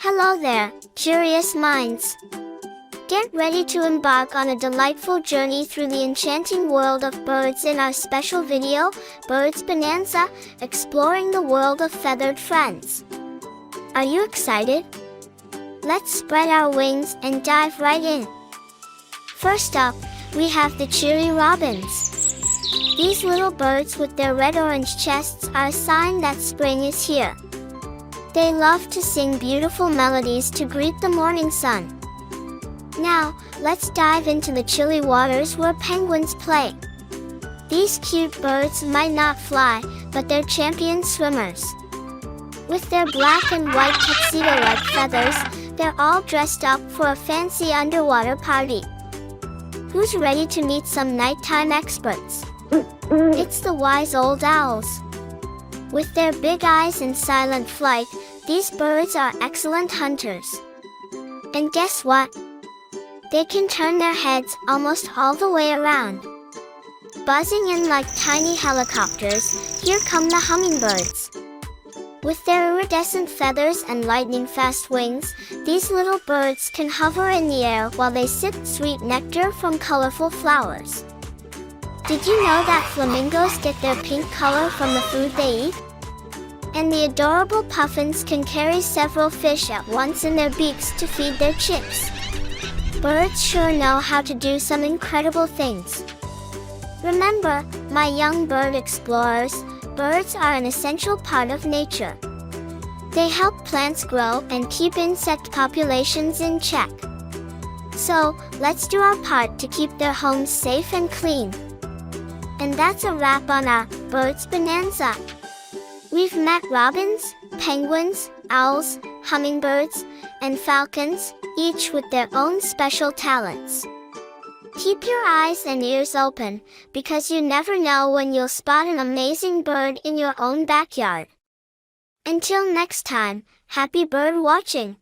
Hello there, curious minds. Get ready to embark on a delightful journey through the enchanting world of birds in our special video, Birds Bonanza, exploring the world of feathered friends. Are you excited? Let's spread our wings and dive right in. First up, we have the cheery robins. These little birds with their red-orange chests are a sign that spring is here. They love to sing beautiful melodies to greet the morning sun. Now, let's dive into the chilly waters where penguins play. These cute birds might not fly, but they're champion swimmers. With their black and white tuxedo-like feathers, they're all dressed up for a fancy underwater party. Who's ready to meet some nighttime experts? It's the wise old owls. With their big eyes and silent flight, these birds are excellent hunters. And guess what? They can turn their heads almost all the way around. Buzzing in like tiny helicopters, here come the hummingbirds. With their iridescent feathers and lightning-fast wings, these little birds can hover in the air while they sip sweet nectar from colorful flowers. Did you know that flamingos get their pink color from the food they eat? And the adorable puffins can carry several fish at once in their beaks to feed their chicks. Birds sure know how to do some incredible things. Remember, my young bird explorers, birds are an essential part of nature. They help plants grow and keep insect populations in check. So, let's do our part to keep their homes safe and clean. And that's a wrap on our Birds Bonanza. We've met robins, penguins, owls, hummingbirds, and falcons, each with their own special talents. Keep your eyes and ears open, because you never know when you'll spot an amazing bird in your own backyard. Until next time, happy bird watching!